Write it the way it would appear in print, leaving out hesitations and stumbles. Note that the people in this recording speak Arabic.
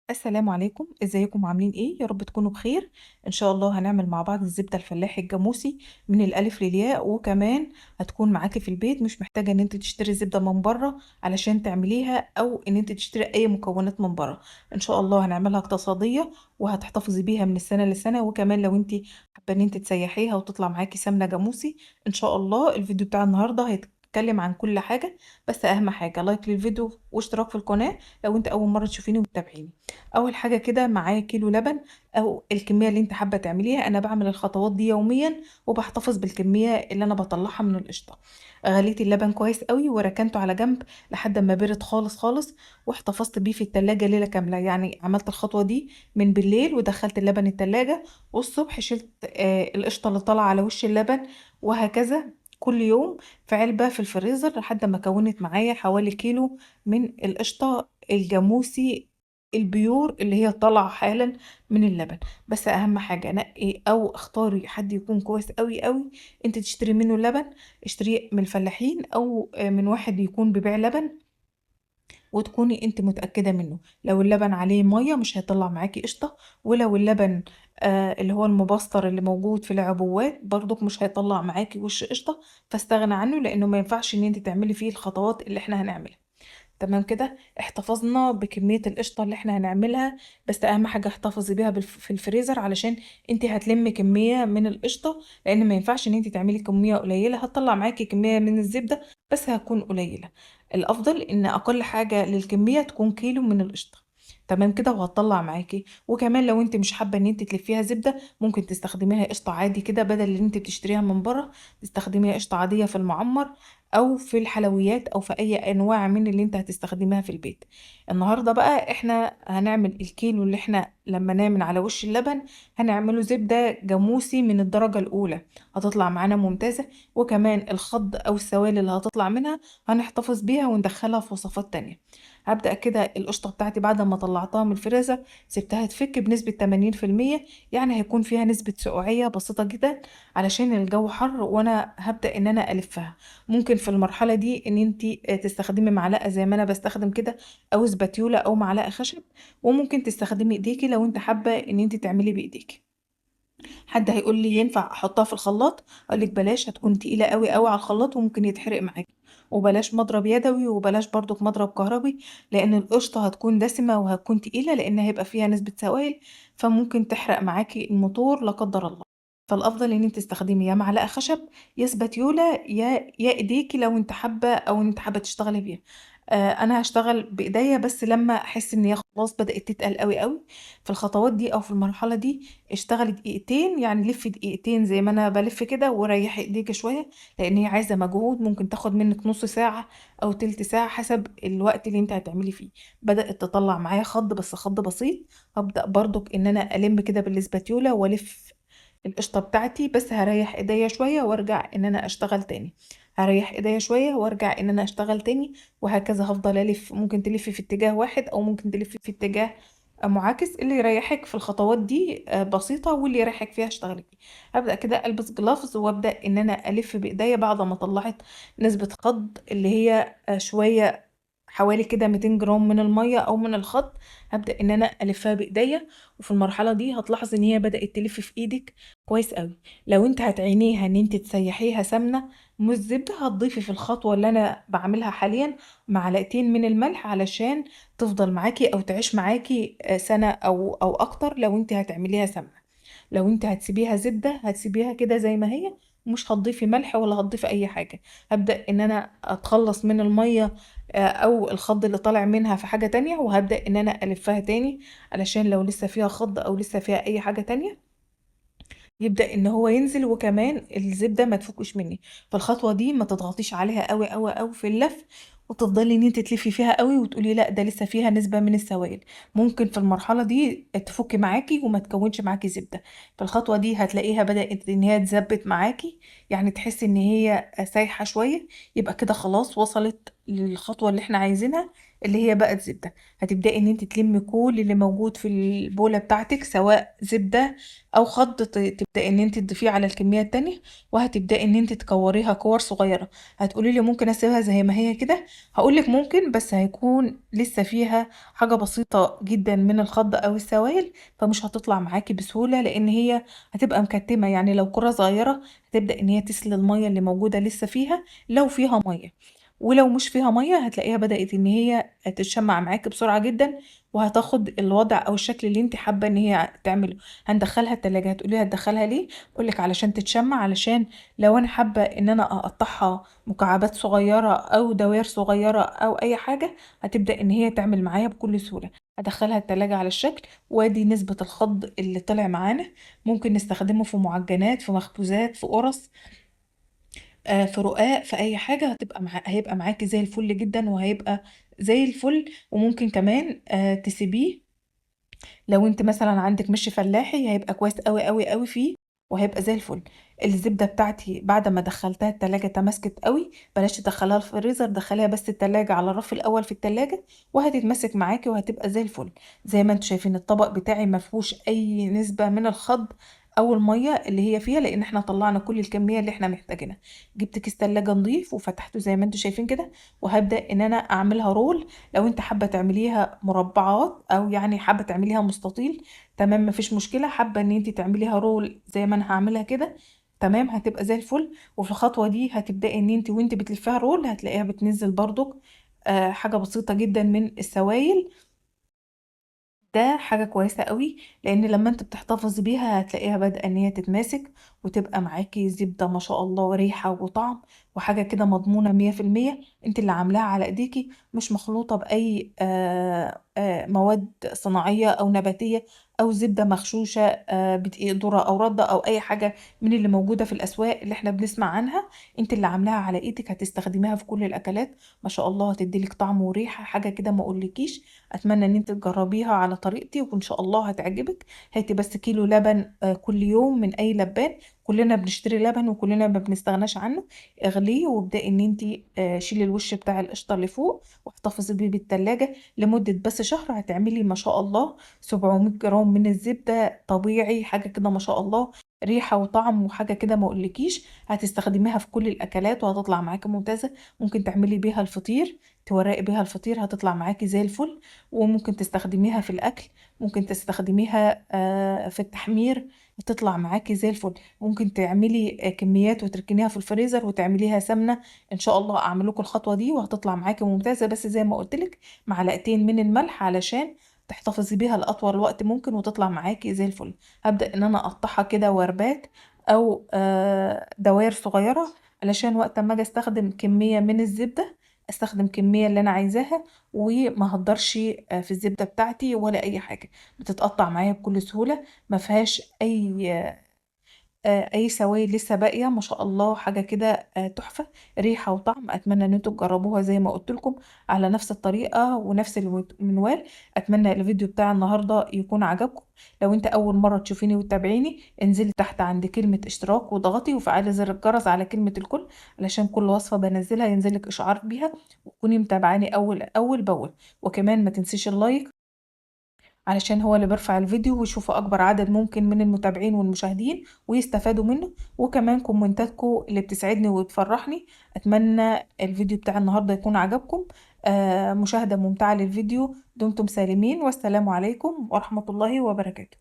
السلام عليكم، ازيكم عاملين ايه؟ يا رب تكونوا بخير. ان شاء الله هنعمل مع بعض الزبدة الفلاحي الجاموسي من الالف للياء، وكمان هتكون معاكي في البيت، مش محتاجة ان انت تشتري زبدة من بره علشان تعمليها او ان انت تشتري اي مكونات من بره. ان شاء الله هنعملها اقتصادية وهتحتفظي بيها من السنة للسنة، وكمان لو انت حابة ان انت تسيحيها وتطلع معاكي سمنة جاموسي. ان شاء الله الفيديو بتاع النهاردة هيتكلم عن كل حاجة، بس اهم حاجة لايك للفيديو واشتراك في القناة لو انت اول مرة تشوفيني وتتابعيني. اول حاجه كده معايا كيلو لبن او الكميه اللي انت حابه تعمليها. انا بعمل الخطوات دي يوميا وبحتفظ بالكميه اللي انا بطلعها من القشطه. غليت اللبن كويس قوي وركنته على جنب لحد ما برد خالص خالص، واحتفظت بيه في التلاجة ليله كامله. يعني عملت الخطوه دي من بالليل ودخلت اللبن التلاجة، والصبح شلت القشطه اللي طالعه على وش اللبن، وهكذا كل يوم في علبه في الفريزر لحد ما كونت معايا حوالي كيلو من القشطه الجاموسي البيور اللي هي طالعة حالا من اللبن. بس اهم حاجة نقي او اختاري حد يكون كويس قوي قوي انت تشتري منه اللبن. اشتريه من الفلاحين او من واحد يكون بيبيع لبن وتكوني انت متأكدة منه. لو اللبن عليه مية مش هيطلع معاكي قشطة، ولو اللبن اللي هو المبستر اللي موجود في العبوات برضك مش هيطلع معاكي وش قشطة. فاستغنى عنه لانه ما ينفعش ان انت تعملي فيه الخطوات اللي احنا هنعملها. تمام كده احتفظنا بكمية القشطة اللي احنا هنعملها. بس اهم حاجة احتفظي بيها في الفريزر علشان انت هتلمي كمية من القشطة، لان ما ينفعش ان انت تعملي كمية قليلة هتطلع معاكي كمية من الزبدة بس هتكون قليلة. الافضل ان اقل حاجة للكمية تكون كيلو من القشطة. تمام كده وهتطلع معاكي. وكمان لو انت مش حابه ان انت تلفيها زبده ممكن تستخدميها قشطه عادي كده، بدل اللي انت بتشتريها من بره تستخدميها قشطه عاديه في المعمر او في الحلويات او في اي انواع من اللي انت هتستخدمها في البيت. النهارده بقى احنا هنعمل الكيلو اللي احنا لما نعمل على وش اللبن هنعمله زبدة جاموسي من الدرجة الاولى، هتطلع معانا ممتازة. وكمان الخض او السوائل اللي هتطلع منها هنحتفظ بيها وندخلها في وصفات تانية. هبدأ كده القشطة بتاعتي بعد ما طلعتها من الفريزر سبتها تفك بنسبة 80%، يعني هيكون فيها نسبة سقوعية بسيطة جدا علشان الجو حر، وانا هبدأ ان انا الفها. ممكن في المرحلة دي ان انتي تستخدمي معلقة زي ما انا بستخدم كده، او سباتيولا او معلقة خشب، وممكن تستخدمي ايديكي لو انت حابة ان انتي تعملي بايديكي. حد هيقول لي ينفع احطها في الخلاط؟ اقول لك بلاش، هتكون تقيلة قوي قوي على الخلاط وممكن يتحرق معاكي. وبلاش مضرب يدوي وبلاش برضك مضرب كهربي، لان القشطة هتكون دسمة وهتكون تقيلة لان هيبقى فيها نسبة سوائل، فممكن تحرق معاكي الموتور لا قدر الله. فالافضل ان انت تستخدمي يا معلقة خشب يا سباتيولا يا ايديكي لو انت حابة او انت حابة تشتغلي بيها. انا هشتغل بايديا بس لما احس ان هي خلاص بدأت تتقل قوي قوي. في الخطوات دي او في المرحلة دي اشتغلي دقيقتين، يعني لفي دقيقتين زي ما انا بلف كده وريحي ايديك شوية، لان هي عايزة مجهود ممكن تاخد منك نص ساعة او تلت ساعة حسب الوقت اللي انت هتعملي فيه. بدأت تطلع معايا خض بس خض بسيط. هبدأ برضك ان انا الم كده بالاسباتيولا والف القشطة بتاعتي، بس هريح ايديا شوية وارجع ان انا اشتغل تاني. هريح ايديا شوية وارجع ان انا اشتغل تاني، وهكذا هفضل الف. ممكن تلفي في اتجاه واحد او ممكن تلفي في اتجاه معاكس، اللي يريحك في الخطوات دي بسيطة، واللي يريحك فيها اشتغلي فيه. هبدأ كده البس جلافز وابدأ ان انا الف بايديا بعد ما طلعت نسبة خض اللي هي شوية، حوالي كده 200 جرام من المية او من الخط. هبدأ ان انا الفها بايديا، وفي المرحلة دي هتلاحظ ان هي بدأت تلف في ايدك كويس قوي. لو انت هتعينيها ان انت تسيحيها سمنة مش زبدة هتضيفي في الخطوة اللي انا بعملها حاليا معلقتين من الملح علشان تفضل معاكي او تعيش معاكي سنة او اكتر. لو انت هتعمليها سمنة، لو انت هتسيبيها زبدة هتسيبيها كده زي ما هي، مش هتضيفي ملح ولا هتضيفي اي حاجة. هبدأ ان انا اتخلص من المية او الخض اللي طالع منها في حاجة تانية، وهبدأ ان انا الفها تاني علشان لو لسه فيها خض او لسه فيها اي حاجة تانية يبدأ ان هو ينزل، وكمان الزبدة ما تفكش مني. فالخطوة دي ما تضغطيش عليها قوي قوي قوي في اللف وتفضلي ان انت تلفي فيها قوي وتقولي لا ده لسه فيها نسبة من السوائل. ممكن في المرحلة دي تفك معاكي وما تكونش معاكي زبدة. في الخطوة دي هتلاقيها بدأت ان هي تزبط معاكي، يعني تحسي ان هي سايحة شوية. يبقى كده خلاص وصلت للخطوة اللي احنا عايزينها، اللي هي بقى الزبدة. هتبدأي ان انت تلمي كل اللي موجود في البولة بتاعتك، سواء زبدة او خض، تبدأي ان انت تضيفيه على الكمية التانية، وهتبدأي ان انت تكوريها كور صغيرة. هتقولي لي ممكن اسيبها زي ما هي كده؟ هقولك ممكن، بس هيكون لسه فيها حاجة بسيطة جدا من الخض او السوائل، فمش هتطلع معاكي بسهولة، لان هي هتبقى مكتمة. يعني لو كرة صغيرة هتبدأ ان هي تسلي المية اللي موجودة لسه فيها، لو فيها مية. ولو مش فيها مية هتلاقيها بدأت ان هي تتشمع معاكي بسرعة جدا، وهتاخد الوضع او الشكل اللي انت حابة ان هي تعمله. هندخلها التلاجة. هتقولي هتدخلها ليه؟ اقولك علشان تتشمع، علشان لو انا حابة ان انا اقطعها مكعبات صغيرة او دوائر صغيرة او اي حاجة، هتبدأ ان هي تعمل معايا بكل سهولة. هدخلها التلاجة على الشكل، وادي نسبة الخض اللي طلع معانا. ممكن نستخدمه في معجنات، في مخبوزات، في قرص، في رقاق، في اي حاجه. هيبقى معاكي زي الفل جدا، وهيبقى زي الفل. وممكن كمان تسيبيه. لو انت مثلا عندك مش فلاحي هيبقى كويس قوي قوي قوي فيه، وهيبقى زي الفل. الزبده بتاعتي بعد ما دخلتها التلاجة تماسكت قوي، بلاش تدخلها الفريزر، دخليها بس التلاجة على الرف الاول في التلاجة، وهتتمسك معاكي وهتبقى زي الفل. زي ما انتوا شايفين الطبق بتاعي ما فيهوش اي نسبه من الخض او الميه اللي هي فيها، لان احنا طلعنا كل الكميه اللي احنا محتاجينها. جبت كيس تلاجة نضيف وفتحته زي ما انتوا شايفين كده، وهبدأ ان انا اعملها رول. لو انت حابة تعمليها مربعات، او يعني حابة تعمليها مستطيل، تمام، مفيش مشكلة. حابة ان انت تعمليها رول زي ما انا هعملها كده، تمام، هتبقى زي الفل. وفي الخطوة دي هتبدأي ان انت وانت بتلفيها رول هتلاقيها بتنزل برضك حاجة بسيطة جدا من السوائل. ده حاجة كويسة قوي، لان لما انت بتحتفظي بيها هتلاقيها بدأ ان هي تتماسك، وتبقى معاكي زبدة ما شاء الله، وريحة وطعم، وحاجة كده مضمونة 100%. انت اللي عاملاها على ايديكي، مش مخلوطة بأي مواد صناعية او نباتية، او زبدة مغشوشة بدقيق ذرة او ردة او اي حاجة من اللي موجودة في الاسواق اللي احنا بنسمع عنها. انت اللي عاملاها على ايدك، هتستخدميها في كل الاكلات. ما شاء الله هتديلك طعم وريحة، حاجة كده ما اقولكيش. اتمنى ان انت تجربيها على طريقتي، وان شاء الله هتعجبك. هاتي بس كيلو لبن كل يوم من اي لبان. كلنا بنشتري لبن وكلنا ما بنستغناش عنه. اغليه، وابدأي ان انت شيلي الوش بتاع القشطة اللي فوق، واحتفظي بيه بالتلاجة لمدة بس شهر. هتعملي ما شاء الله 700 جرام من الزبدة طبيعي، حاجة كده ما شاء الله، ريحة وطعم وحاجة كده ما اقولكيش. هتستخدميها في كل الأكلات وهتطلع معاكي ممتازة. ممكن تعملي بيها الفطير، تورقي بيها الفطير، هتطلع معاكي زي الفل. وممكن تستخدميها في الأكل، ممكن تستخدميها في التحمير، تطلع معاكي زي الفل. ممكن تعملي كميات وتركنيها في الفريزر وتعمليها سمنة. ان شاء الله اعمل لكم الخطوة دي وهتطلع معاكي ممتازة. بس زي ما قلتلك، معلقتين من الملح علشان تحتفظي بيها لأطول وقت ممكن، وتطلع معاكي زي الفل. هبدأ ان انا اقطعها كده وردات، او دوائر صغيرة، علشان وقت ما اجي استخدم كمية من الزبدة، استخدم كمية اللي انا عايزاها، وما هقدرش في الزبدة بتاعتي ولا اي حاجة. بتتقطع معايا بكل سهولة، ما فيهاش اي سوائل لسه باقيه. ما شاء الله حاجه كده تحفه، ريحه وطعم. اتمنى ان انتوا تجربوها زي ما قلت لكم، على نفس الطريقه ونفس المنوال. اتمنى الفيديو بتاع النهارده يكون عجبكم. لو انت اول مره تشوفيني وتتابعيني، انزلي تحت عند كلمه اشتراك وضغطي وفعلي زر الجرس على كلمه الكل، علشان كل وصفه بنزلها ينزلك اشعار بيها، وتكوني متابعاني اول باول. وكمان ما تنسيش اللايك، علشان هو اللي بيرفع الفيديو ويشوفه أكبر عدد ممكن من المتابعين والمشاهدين، ويستفادوا منه. وكمان كومنتاتكم اللي بتسعدني وتفرحني. أتمنى الفيديو بتاع النهاردة يكون عجبكم. مشاهدة ممتعة للفيديو. دمتم سالمين، والسلام عليكم ورحمة الله وبركاته.